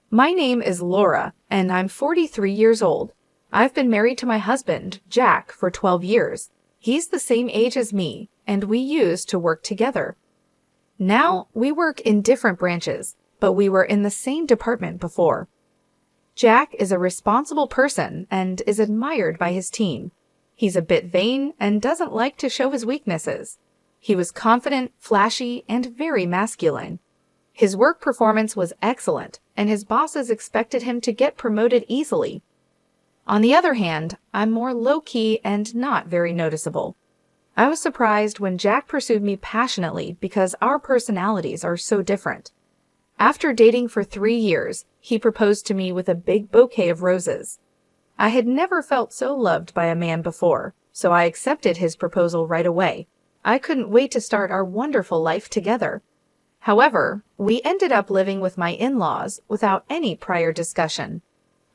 My name is Laura, and I'm 43 years old. I've been married to my husband, Jack, for 12 years. He's the same age as me, and we used to work together. Now, we work in different branches, but we were in the same department before. Jack is a responsible person and is admired by his team. He's a bit vain and doesn't like to show his weaknesses. He was confident, flashy, and very masculine. His work performance was excellent, and his bosses expected him to get promoted easily. On the other hand, I'm more low-key and not very noticeable. I was surprised when Jack pursued me passionately because our personalities are so different. After dating for 3 years, he proposed to me with a big bouquet of roses. I had never felt so loved by a man before, so I accepted his proposal right away. I couldn't wait to start our wonderful life together. However, we ended up living with my in-laws without any prior discussion.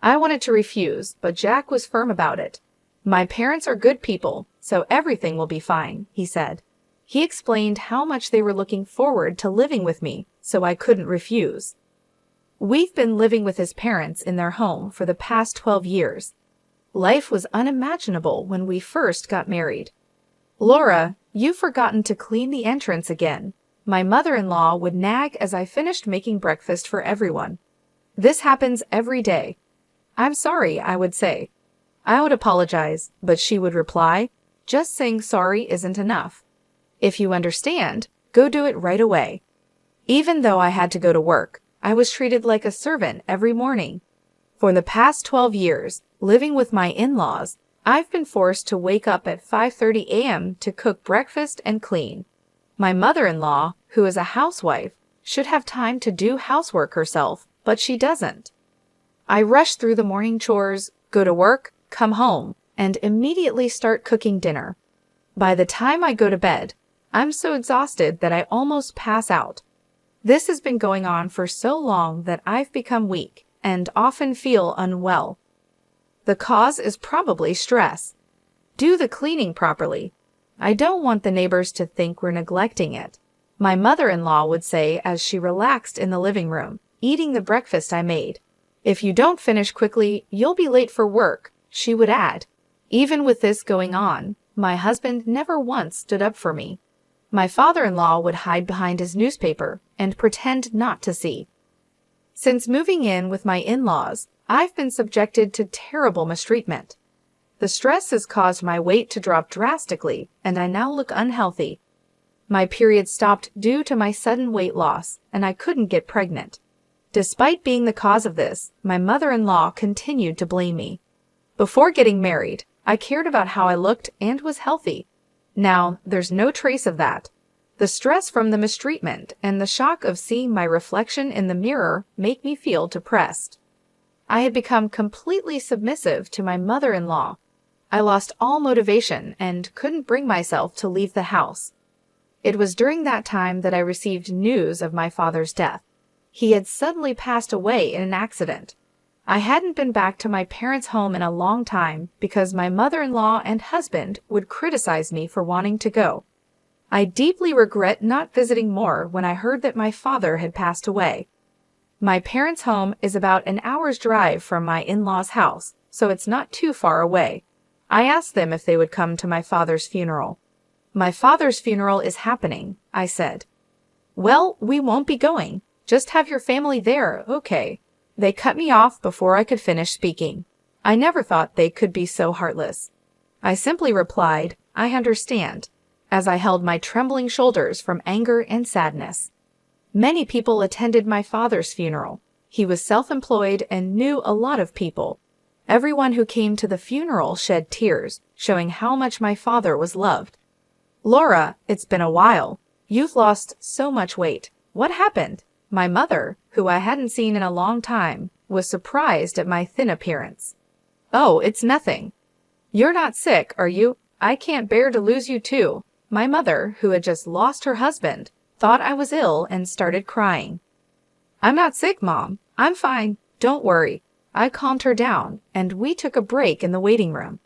I wanted to refuse, but Jack was firm about it. My parents are good people, so everything will be fine, he said. He explained how much they were looking forward to living with me, so I couldn't refuse. We've been living with his parents in their home for the past 12 years. Life was unimaginable when we first got married. Laura, you've forgotten to clean the entrance again. My mother-in-law would nag as I finished making breakfast for everyone. This happens every day. I'm sorry, I would say. I would apologize, but she would reply, just saying sorry isn't enough. If you understand, go do it right away. Even though I had to go to work, I was treated like a servant every morning. For the past 12 years, living with my in-laws, I've been forced to wake up at 5:30 a.m. to cook breakfast and clean. My mother-in-law, who is a housewife, should have time to do housework herself, but she doesn't. I rush through the morning chores, go to work, come home, and immediately start cooking dinner. By the time I go to bed, I'm so exhausted that I almost pass out. This has been going on for so long that I've become weak and often feel unwell. The cause is probably stress. Do the cleaning properly. I don't want the neighbors to think we're neglecting it. My mother-in-law would say as she relaxed in the living room, eating the breakfast I made. If you don't finish quickly, you'll be late for work, she would add. Even with this going on, my husband never once stood up for me. My father-in-law would hide behind his newspaper and pretend not to see. Since moving in with my in-laws, I've been subjected to terrible mistreatment. The stress has caused my weight to drop drastically, and I now look unhealthy. My period stopped due to my sudden weight loss, and I couldn't get pregnant. Despite being the cause of this, my mother-in-law continued to blame me. Before getting married, I cared about how I looked and was healthy. Now, there's no trace of that. The stress from the mistreatment and the shock of seeing my reflection in the mirror make me feel depressed. I had become completely submissive to my mother-in-law. I lost all motivation and couldn't bring myself to leave the house. It was during that time that I received news of my father's death. He had suddenly passed away in an accident. I hadn't been back to my parents' home in a long time because my mother-in-law and husband would criticize me for wanting to go. I deeply regret not visiting more when I heard that my father had passed away. My parents' home is about an hour's drive from my in-laws' house, so it's not too far away. I asked them if they would come to my father's funeral. My father's funeral is happening, I said. Well, we won't be going. Just have your family there, okay? They cut me off before I could finish speaking. I never thought they could be so heartless. I simply replied, I understand, as I held my trembling shoulders from anger and sadness. Many people attended my father's funeral. He was self-employed and knew a lot of people. Everyone who came to the funeral shed tears, showing how much my father was loved. Laura, it's been a while. You've lost so much weight. What happened? My mother, who I hadn't seen in a long time, was surprised at my thin appearance. Oh, it's nothing. You're not sick, are you? I can't bear to lose you too. My mother, who had just lost her husband, thought I was ill and started crying. I'm not sick, Mom. I'm fine. Don't worry. I calmed her down, and we took a break in the waiting room.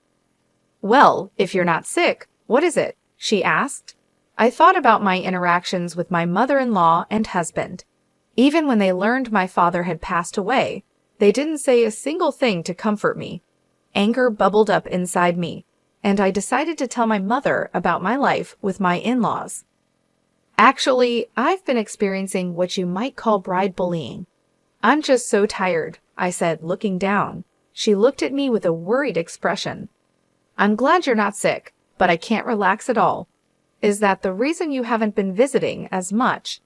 Well, if you're not sick, what is it? She asked. I thought about my interactions with my mother-in-law and husband. Even when they learned my father had passed away, they didn't say a single thing to comfort me. Anger bubbled up inside me, and I decided to tell my mother about my life with my in-laws. Actually, I've been experiencing what you might call bride bullying. I'm just so tired, I said, looking down. She looked at me with a worried expression. I'm glad you're not sick, but I can't relax at all. Is that the reason you haven't been visiting as much?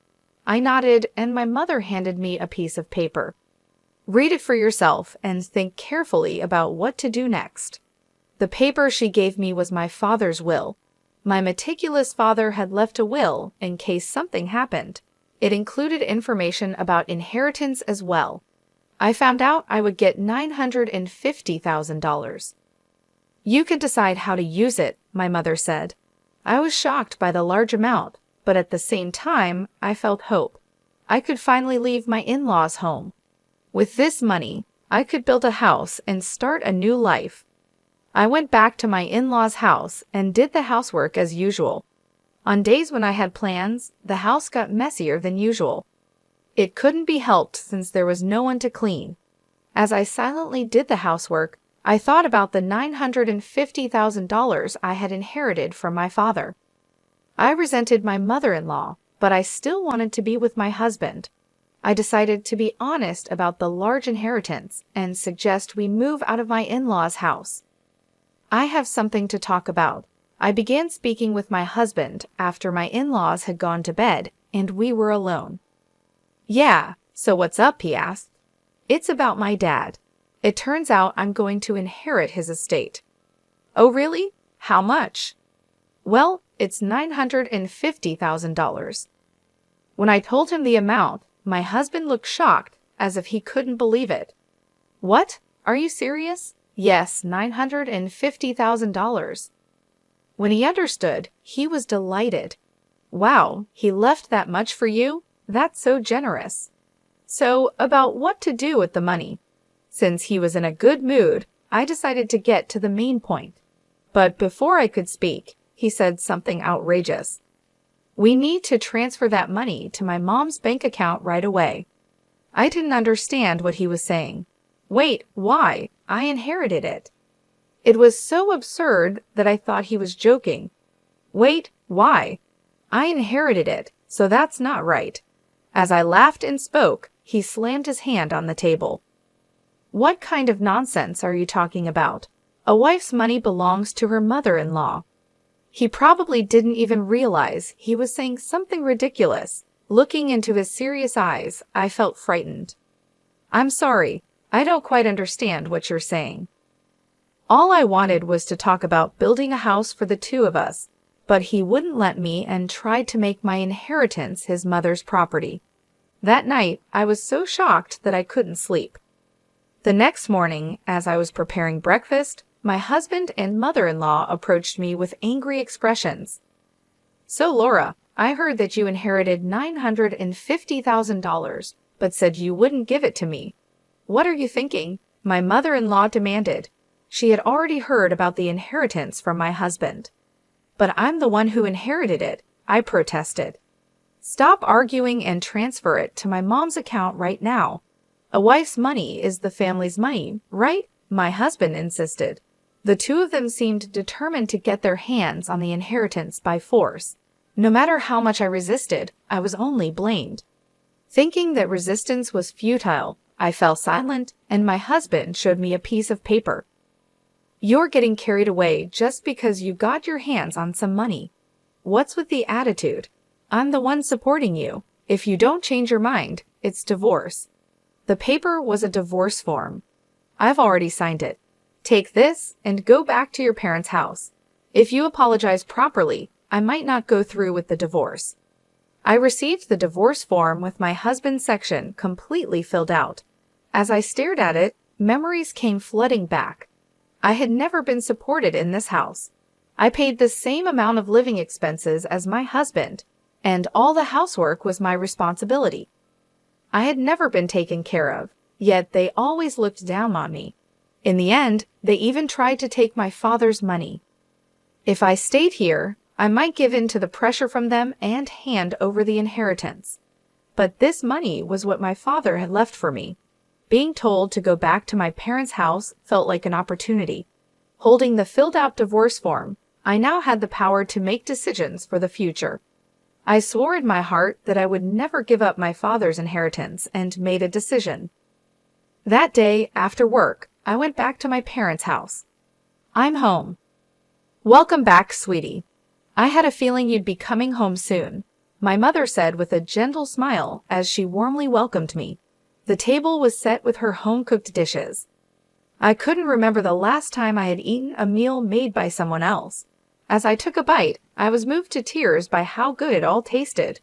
I nodded, and my mother handed me a piece of paper. Read it for yourself and think carefully about what to do next. The paper she gave me was my father's will. My meticulous father had left a will in case something happened. It included information about inheritance as well. I found out I would get $950,000. You can decide how to use it, my mother said. I was shocked by the large amount, but at the same time, I felt hope. I could finally leave my in-laws' home. With this money, I could build a house and start a new life. I went back to my in-laws' house and did the housework as usual. On days when I had plans, the house got messier than usual. It couldn't be helped since there was no one to clean. As I silently did the housework, I thought about the $950,000 I had inherited from my father. I resented my mother-in-law, but I still wanted to be with my husband. I decided to be honest about the large inheritance and suggest we move out of my in-laws' house. I have something to talk about. I began speaking with my husband after my in-laws had gone to bed and we were alone. Yeah, so what's up? He asked. It's about my dad. It turns out I'm going to inherit his estate. Oh, really? How much? Well, it's $950,000. When I told him the amount, my husband looked shocked, as if he couldn't believe it. What? Are you serious? Yes, $950,000. When he understood, he was delighted. Wow, he left that much for you? That's so generous. So, about what to do with the money. Since he was in a good mood, I decided to get to the main point. But before I could speak, he said something outrageous. We need to transfer that money to my mom's bank account right away. I didn't understand what he was saying. Wait, why? I inherited it. It was so absurd that I thought he was joking. Wait, why? I inherited it, so that's not right. As I laughed and spoke, he slammed his hand on the table. What kind of nonsense are you talking about? A wife's money belongs to her mother-in-law. He probably didn't even realize he was saying something ridiculous. Looking into his serious eyes, I felt frightened. I'm sorry, I don't quite understand what you're saying. All I wanted was to talk about building a house for the two of us, but he wouldn't let me and tried to make my inheritance his mother's property. That night, I was so shocked that I couldn't sleep. The next morning, as I was preparing breakfast, my husband and mother-in-law approached me with angry expressions. So, Laura, I heard that you inherited $950,000, but said you wouldn't give it to me. What are you thinking? My mother-in-law demanded. She had already heard about the inheritance from my husband. But I'm the one who inherited it, I protested. Stop arguing and transfer it to my mom's account right now. A wife's money is the family's money, right? My husband insisted. The two of them seemed determined to get their hands on the inheritance by force. No matter how much I resisted, I was only blamed. Thinking that resistance was futile, I fell silent, and my husband showed me a piece of paper. You're getting carried away just because you got your hands on some money. What's with the attitude? I'm the one supporting you. If you don't change your mind, it's divorce. The paper was a divorce form. I've already signed it. Take this and go back to your parents' house. If you apologize properly, I might not go through with the divorce. I received the divorce form with my husband's section completely filled out. As I stared at it, memories came flooding back. I had never been supported in this house. I paid the same amount of living expenses as my husband, and all the housework was my responsibility. I had never been taken care of, yet they always looked down on me. In the end, they even tried to take my father's money. If I stayed here, I might give in to the pressure from them and hand over the inheritance. But this money was what my father had left for me. Being told to go back to my parents' house felt like an opportunity. Holding the filled-out divorce form, I now had the power to make decisions for the future. I swore in my heart that I would never give up my father's inheritance and made a decision. That day, after work, I went back to my parents' house. "I'm home." "Welcome back, sweetie. I had a feeling you'd be coming home soon," my mother said with a gentle smile as she warmly welcomed me. The table was set with her home-cooked dishes. I couldn't remember the last time I had eaten a meal made by someone else. As I took a bite, I was moved to tears by how good it all tasted.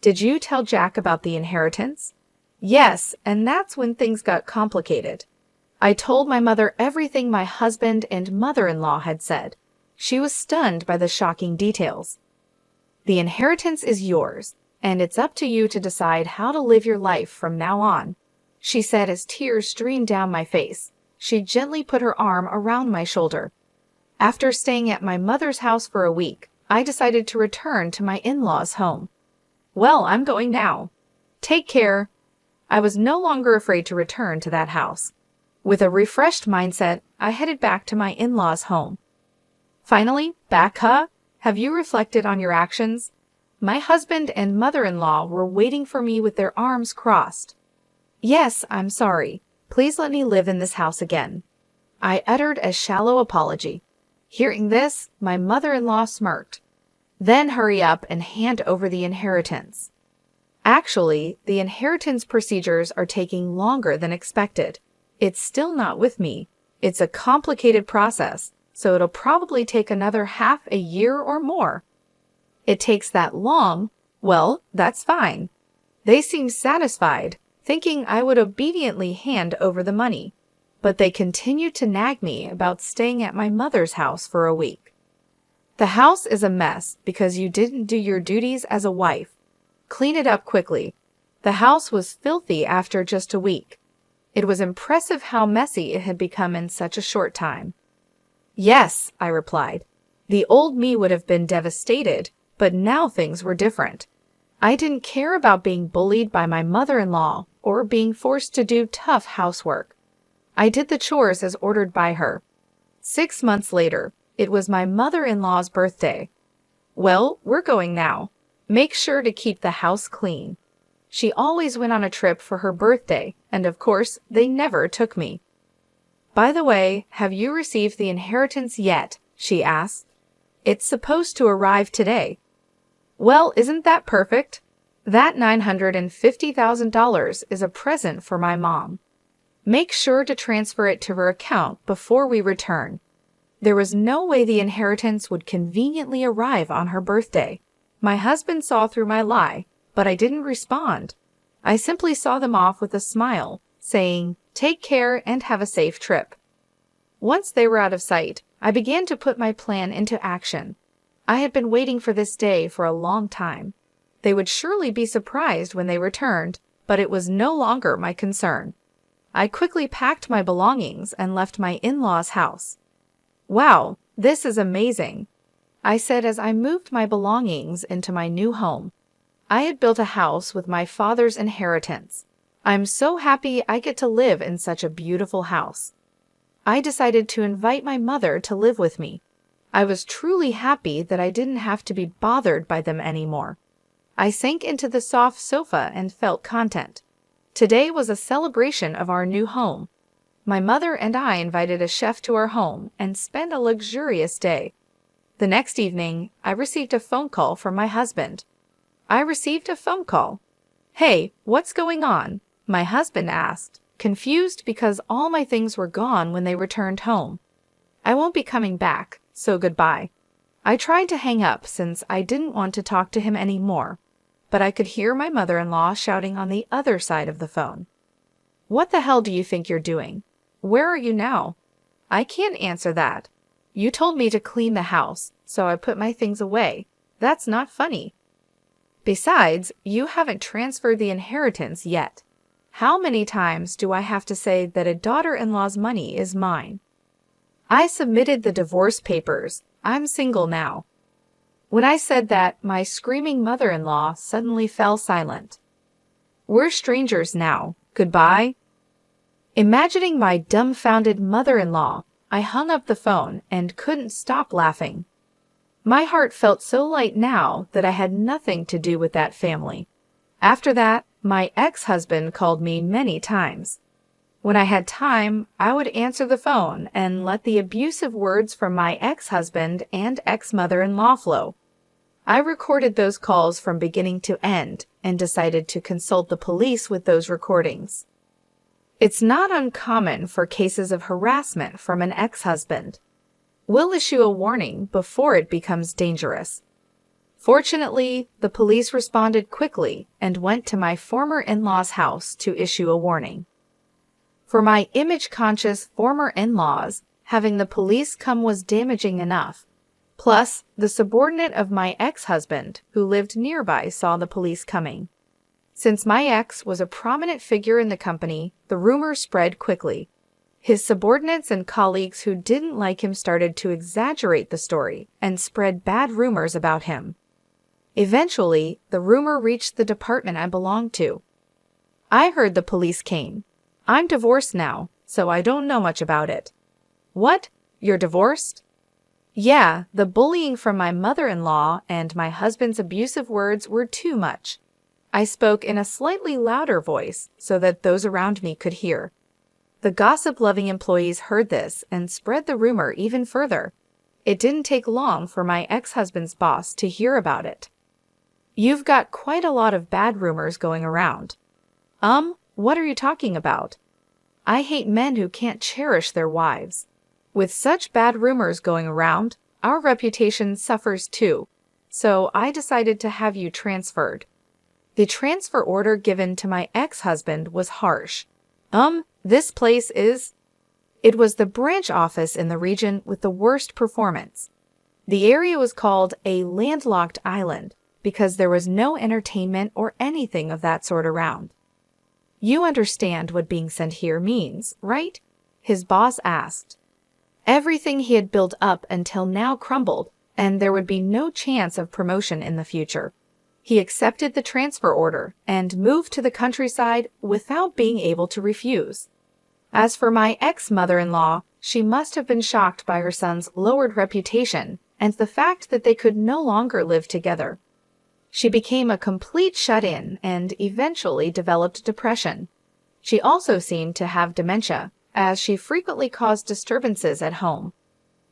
"Did you tell Jack about the inheritance?" "Yes, and that's when things got complicated. I told my mother everything my husband and mother-in-law had said. She was stunned by the shocking details. "The inheritance is yours, and it's up to you to decide how to live your life from now on," she said as tears streamed down my face. She gently put her arm around my shoulder. After staying at my mother's house for a week, I decided to return to my in-laws' home. "Well, I'm going now. Take care." I was no longer afraid to return to that house. With a refreshed mindset, I headed back to my in-laws' home. Finally, back, huh? Have you reflected on your actions? My husband and mother-in-law were waiting for me with their arms crossed. "Yes, I'm sorry. Please let me live in this house again." I uttered a shallow apology. Hearing this, my mother-in-law smirked. "Then hurry up and hand over the inheritance." Actually, the inheritance procedures are taking longer than expected. It's still not with me. It's a complicated process, so it'll probably take another half a year or more. It takes that long? Well, that's fine. They seemed satisfied, thinking I would obediently hand over the money. But they continued to nag me about staying at my mother's house for a week. "The house is a mess because you didn't do your duties as a wife. Clean it up quickly." The house was filthy after just a week. It was impressive how messy it had become in such a short time. "Yes," I replied. The old me would have been devastated, but now things were different. I didn't care about being bullied by my mother-in-law or being forced to do tough housework. I did the chores as ordered by her. 6 months later, it was my mother-in-law's birthday. "Well, we're going now. Make sure to keep the house clean." She always went on a trip for her birthday, and of course, they never took me. "By the way, have you received the inheritance yet?" she asked. "It's supposed to arrive today." "Well, isn't that perfect? That $950,000 is a present for my mom. Make sure to transfer it to her account before we return." There was no way the inheritance would conveniently arrive on her birthday. My husband saw through my lie, but I didn't respond. I simply saw them off with a smile, saying, "Take care and have a safe trip." Once they were out of sight, I began to put my plan into action. I had been waiting for this day for a long time. They would surely be surprised when they returned, but it was no longer my concern. I quickly packed my belongings and left my in-laws' house. "Wow, this is amazing," I said as I moved my belongings into my new home. I had built a house with my father's inheritance. I'm so happy I get to live in such a beautiful house. I decided to invite my mother to live with me. I was truly happy that I didn't have to be bothered by them anymore. I sank into the soft sofa and felt content. Today was a celebration of our new home. My mother and I invited a chef to our home and spent a luxurious day. The next evening, I received a phone call from my husband. I received a phone call. "Hey, what's going on?" my husband asked, confused because all my things were gone when they returned home. "I won't be coming back, so goodbye." I tried to hang up since I didn't want to talk to him anymore, but I could hear my mother-in-law shouting on the other side of the phone. "What the hell do you think you're doing? Where are you now?" "I can't answer that. You told me to clean the house, so I put my things away. That's not funny. Besides, you haven't transferred the inheritance yet. How many times do I have to say that a daughter-in-law's money is mine?" I submitted the divorce papers. I'm single now. When I said that, my screaming mother-in-law suddenly fell silent. We're strangers now. Goodbye." Imagining my dumbfounded mother-in-law, I hung up the phone and couldn't stop laughing. My heart felt so light now that I had nothing to do with that family. After that, my ex-husband called me many times. When I had time, I would answer the phone and let the abusive words from my ex-husband and ex-mother-in-law flow. I recorded those calls from beginning to end and decided to consult the police with those recordings. It's not uncommon for cases of harassment from an ex-husband. We'll issue a warning before it becomes dangerous. Fortunately, the police responded quickly and went to my former in-law's house to issue a warning. For my image-conscious former in-laws, having the police come was damaging enough. Plus, the subordinate of my ex-husband, who lived nearby, saw the police coming. Since my ex was a prominent figure in the company, the rumor spread quickly. His subordinates and colleagues who didn't like him started to exaggerate the story and spread bad rumors about him. Eventually, the rumor reached the department I belonged to. I heard the police came. I'm divorced now, so I don't know much about it. What? You're divorced? Yeah, the bullying from my mother-in-law and my husband's abusive words were too much. I spoke in a slightly louder voice so that those around me could hear. The gossip-loving employees heard this and spread the rumor even further. It didn't take long for my ex-husband's boss to hear about it. You've got quite a lot of bad rumors going around. What are you talking about? I hate men who can't cherish their wives. With such bad rumors going around, our reputation suffers too, so I decided to have you transferred. The transfer order given to my ex-husband was harsh. This place is... It was the branch office in the region with the worst performance. The area was called a landlocked island because there was no entertainment or anything of that sort around. You understand what being sent here means, right? His boss asked. Everything he had built up until now crumbled, and there would be no chance of promotion in the future. He accepted the transfer order and moved to the countryside without being able to refuse. As for my ex-mother-in-law, she must have been shocked by her son's lowered reputation and the fact that they could no longer live together. She became a complete shut-in and eventually developed depression. She also seemed to have dementia, as she frequently caused disturbances at home.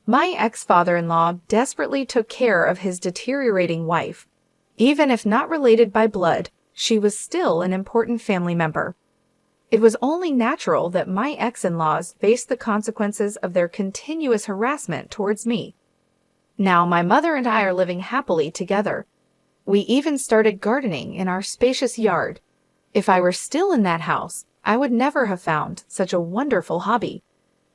My ex-father-in-law desperately took care of his deteriorating wife. Even if not related by blood, she was still an important family member. It was only natural that my ex-in-laws faced the consequences of their continuous harassment towards me. Now my mother and I are living happily together. We even started gardening in our spacious yard. If I were still in that house, I would never have found such a wonderful hobby.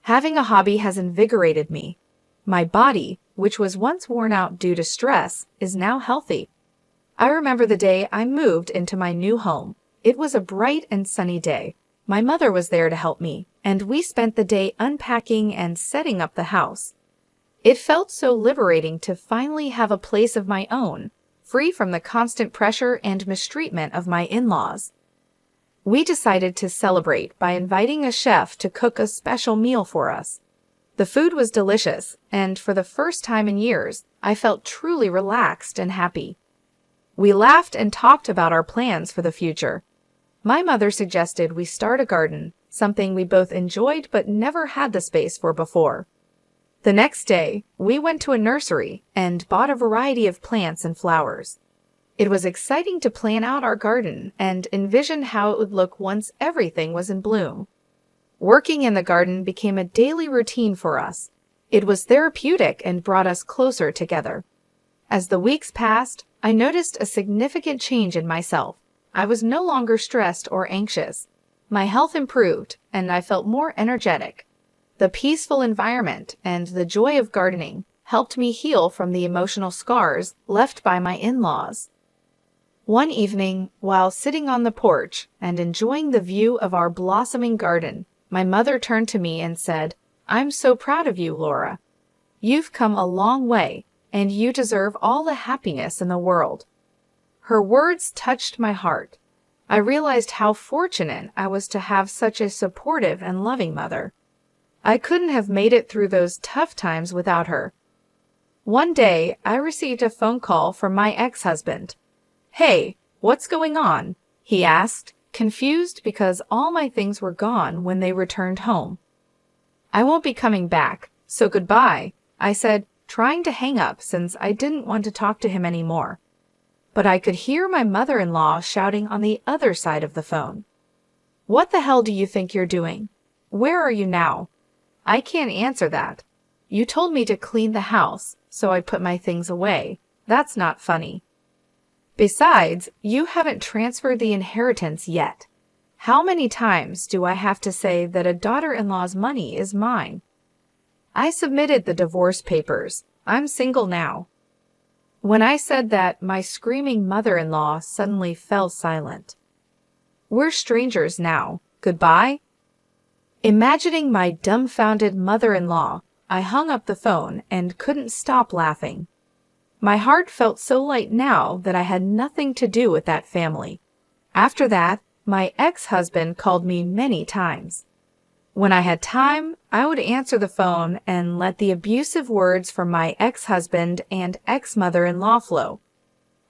Having a hobby has invigorated me. My body, which was once worn out due to stress, is now healthy. I remember the day I moved into my new home. It was a bright and sunny day. My mother was there to help me, and we spent the day unpacking and setting up the house. It felt so liberating to finally have a place of my own, free from the constant pressure and mistreatment of my in-laws. We decided to celebrate by inviting a chef to cook a special meal for us. The food was delicious, and for the first time in years, I felt truly relaxed and happy. We laughed and talked about our plans for the future. My mother suggested we start a garden, something we both enjoyed but never had the space for before. The next day, we went to a nursery and bought a variety of plants and flowers. It was exciting to plan out our garden and envision how it would look once everything was in bloom. Working in the garden became a daily routine for us. It was therapeutic and brought us closer together. As the weeks passed, I noticed a significant change in myself. I was no longer stressed or anxious. My health improved, and I felt more energetic. The peaceful environment and the joy of gardening helped me heal from the emotional scars left by my in-laws. One evening, while sitting on the porch and enjoying the view of our blossoming garden, my mother turned to me and said, "I'm so proud of you, Laura. You've come a long way, and you deserve all the happiness in the world." Her words touched my heart. I realized how fortunate I was to have such a supportive and loving mother. I couldn't have made it through those tough times without her. One day, I received a phone call from my ex-husband. "Hey, what's going on?" he asked, confused because all my things were gone when they returned home. "I won't be coming back, so goodbye," I said, trying to hang up since I didn't want to talk to him anymore. But I could hear my mother-in-law shouting on the other side of the phone. "What the hell do you think you're doing? Where are you now?" "I can't answer that. You told me to clean the house, so I put my things away. That's not funny. Besides, you haven't transferred the inheritance yet. How many times do I have to say that a daughter-in-law's money is mine?" I submitted the divorce papers. I'm single now. When I said that, my screaming mother-in-law suddenly fell silent. "We're strangers now. Goodbye?" Imagining my dumbfounded mother-in-law, I hung up the phone and couldn't stop laughing. My heart felt so light now that I had nothing to do with that family. After that, my ex-husband called me many times. When I had time, I would answer the phone and let the abusive words from my ex-husband and ex-mother-in-law flow.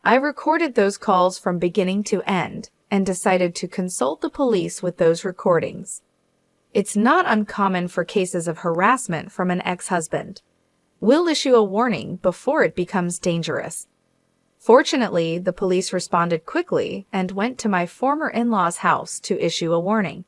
I recorded those calls from beginning to end and decided to consult the police with those recordings. It's not uncommon for cases of harassment from an ex-husband. We'll issue a warning before it becomes dangerous. Fortunately, the police responded quickly and went to my former in-law's house to issue a warning.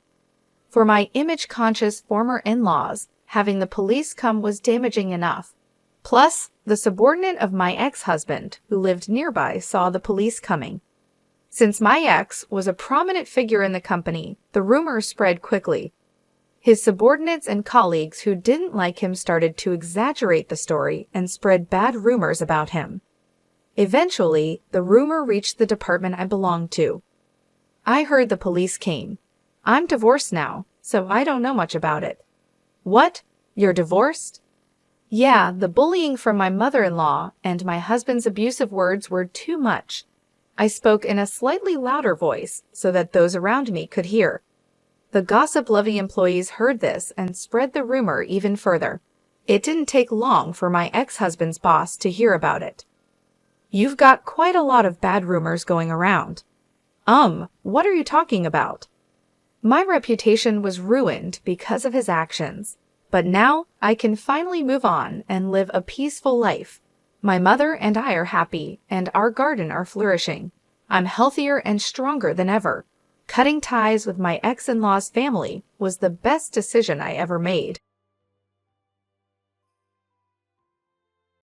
For my image-conscious former in-laws, having the police come was damaging enough. Plus, the subordinate of my ex-husband, who lived nearby, saw the police coming. Since my ex was a prominent figure in the company, the rumors spread quickly. His subordinates and colleagues who didn't like him started to exaggerate the story and spread bad rumors about him. Eventually, the rumor reached the department I belonged to. I heard the police came. I'm divorced now, so I don't know much about it. "What? You're divorced?" Yeah, the bullying from my mother-in-law and my husband's abusive words were too much. I spoke in a slightly louder voice so that those around me could hear. The gossip-loving employees heard this and spread the rumor even further. It didn't take long for my ex-husband's boss to hear about it. "You've got quite a lot of bad rumors going around." What are you talking about?" My reputation was ruined because of his actions, but now I can finally move on and live a peaceful life. My mother and I are happy, and our garden are flourishing. I'm healthier and stronger than ever. Cutting ties with my ex-in-law's family was the best decision I ever made.